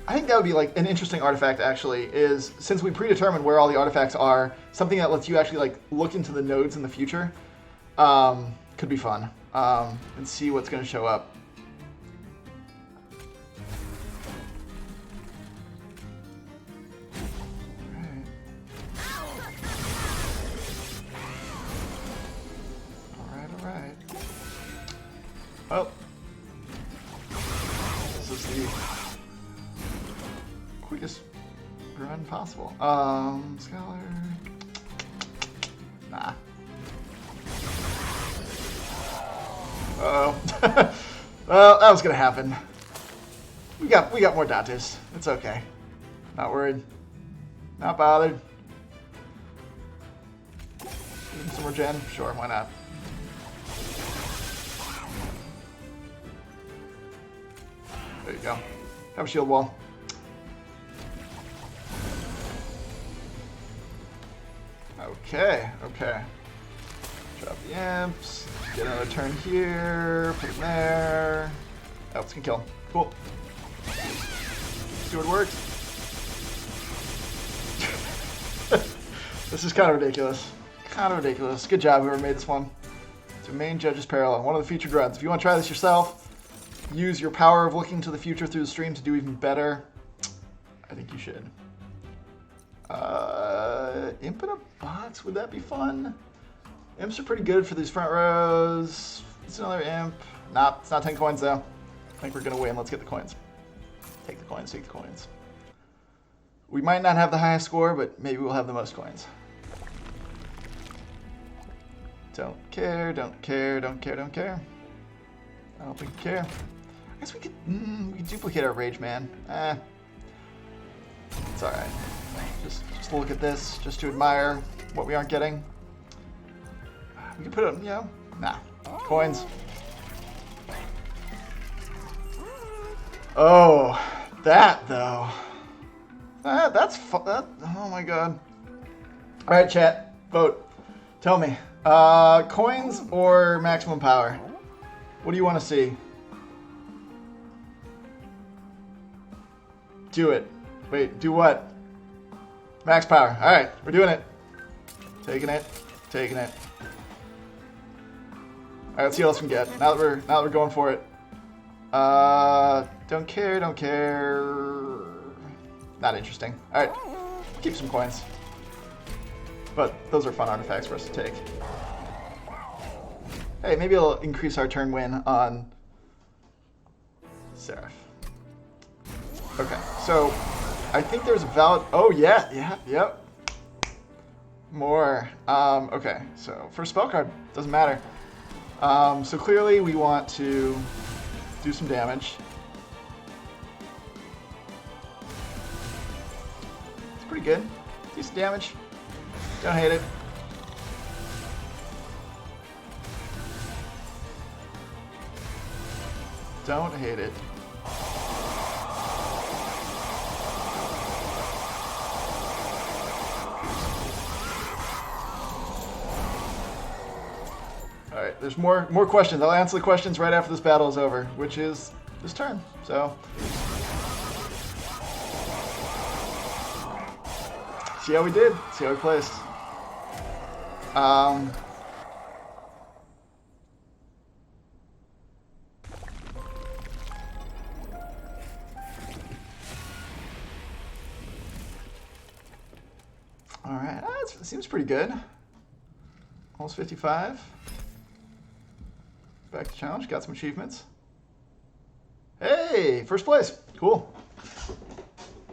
A: I think that would be like an interesting artifact, actually, is since we predetermined where all the artifacts are, something that lets you actually like look into the nodes in the future could be fun, and see what's going to show up. Oh, this is the quickest run possible. Scholar. Nah. Uh-oh. Well, that was gonna happen. We got more Dantes. It's okay. Not worried. Not bothered. Some more gen? Sure, why not? There you go. Have a shield wall. Okay, okay. Drop the imps. Get another turn here. Put him there. Oh, it's gonna kill him. Cool. See what works. This is kind of ridiculous. Kind of ridiculous. Good job, whoever made this one. It's your main judge's parallel. One of the featured runs. If you want to try this yourself, use your power of looking to the future through the stream to do even better, I think you should. Imp in a box, would that be fun? Imps are pretty good for these front rows. It's another imp. Nah, it's not 10 coins though. I think we're gonna win. Let's get the coins. Take the coins, take the coins. We might not have the highest score, but maybe we'll have the most coins. Don't care, don't care, don't care, don't care. I don't think we care. I guess we could duplicate our Rage Man. It's alright. Just look at this, just to admire what we aren't getting. We can put it, you know, nah. Coins. Oh, that though. That's that. Oh my god. Alright, chat. Vote. Tell me. Coins or maximum power? What do you want to see? Do it. Wait, do what? Max power. Alright, we're doing it. Taking it. Taking it. Alright, let's see what else we can get. Now that we're going for it. Don't care, don't care. Not interesting. Alright. Keep some coins. But those are fun artifacts for us to take. Hey, maybe it'll increase our turn win on Seraph. Okay, so I think there's a valid... Oh, yeah, yep. More. Okay, so for spell card, doesn't matter. So clearly we want to do some damage. It's pretty good. Decent damage. Don't hate it. Don't hate it. there's more questions. I'll answer the questions right after this battle is over, which is this turn. So see how we did. See how we placed. All right, it seems pretty good. Almost 55. Back to challenge, got some achievements. Hey, first place, cool.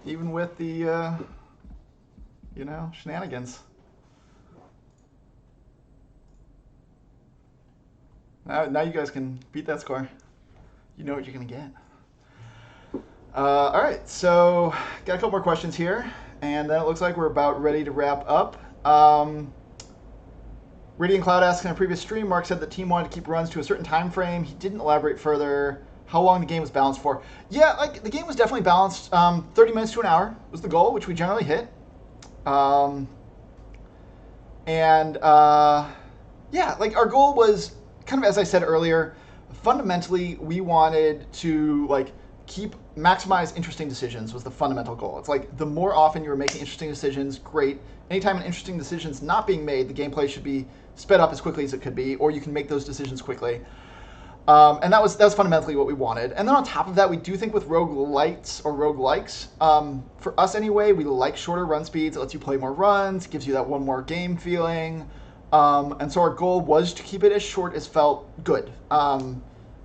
A: Even with the, you know, shenanigans. Now you guys can beat that score. You know what you're gonna get. All right, so got a couple more questions here. And then it looks like we're about ready to wrap up. Radiant Cloud asks, in a previous stream, Mark said the team wanted to keep runs to a certain time frame. He didn't elaborate further how long the game was balanced for. Yeah, like the game was definitely balanced. 30 minutes to an hour was the goal, which we generally hit. Yeah, like our goal was kind of, as I said earlier, fundamentally we wanted to like maximize interesting decisions was the fundamental goal. It's like the more often you're making interesting decisions, great. Anytime an interesting decision's not being made, the gameplay should be sped up as quickly as it could be, or you can make those decisions quickly. And that was fundamentally what we wanted. And then on top of that, we do think with roguelites or roguelikes, for us anyway, we like shorter run speeds. It lets you play more runs, gives you that one more game feeling. And so our goal was to keep it as short as felt good.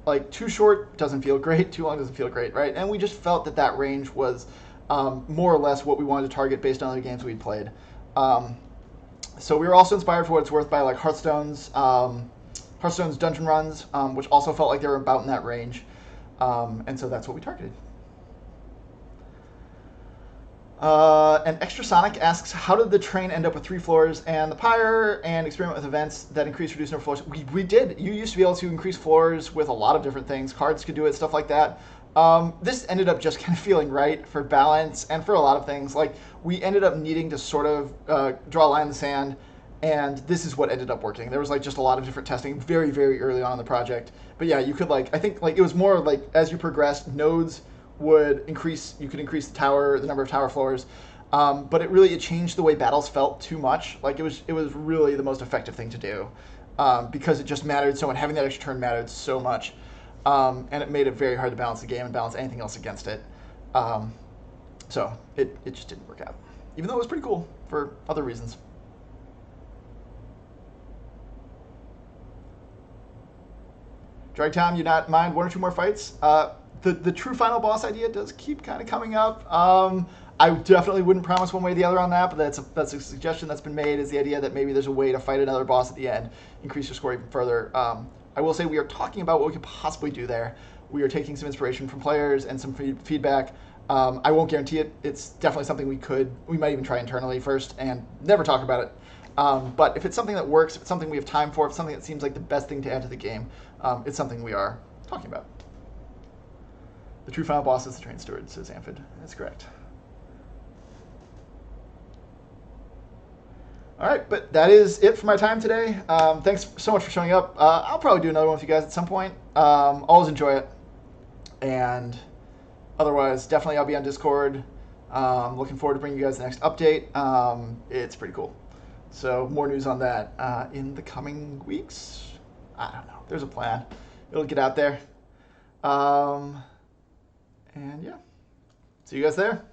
A: Like too short doesn't feel great, too long doesn't feel great, right? And we just felt that that range was more or less what we wanted to target based on the games we'd played. So we were also inspired for what it's worth by like Hearthstone's dungeon runs, which also felt like they were about in that range. And so that's what we targeted. And Extra Sonic asks, how did the train end up with 3 floors and the pyre, and experiment with events that increase, reduce number of floors? We did. You used to be able to increase floors with a lot of different things. Cards could do it, stuff like that. This ended up just kind of feeling right for balance and for a lot of things. Like we ended up needing to sort of draw a line in the sand, and this is what ended up working. There was like just a lot of different testing very, very early on in the project. But yeah, you could like, I think like it was more like as you progressed, nodes would increase, you could increase the number of tower floors, but it changed the way battles felt too much. Like it was really the most effective thing to do, because it just mattered so much. Having that extra turn mattered so much, and it made it very hard to balance the game and balance anything else against it. So it just didn't work out, even though it was pretty cool for other reasons. Drag Time, you not mind 1 or 2 more fights? The true final boss idea does keep kind of coming up. I definitely wouldn't promise one way or the other on that, but that's a suggestion that's been made, is the idea that maybe there's a way to fight another boss at the end, increase your score even further. I will say we are talking about what we could possibly do there. We are taking some inspiration from players and some feedback. I won't guarantee it. It's definitely something we might even try internally first and never talk about it. But if it's something that works, if it's something we have time for, if it's something that seems like the best thing to add to the game, it's something we are talking about. The true final boss is the train steward, says Amphid. That's correct. All right, but that is it for my time today. Thanks so much for showing up. I'll probably do another one with you guys at some point. Always enjoy it. And otherwise, definitely I'll be on Discord. Looking forward to bringing you guys the next update. It's pretty cool. So more news on that in the coming weeks. I don't know. There's a plan. It'll get out there. And yeah, see you guys there.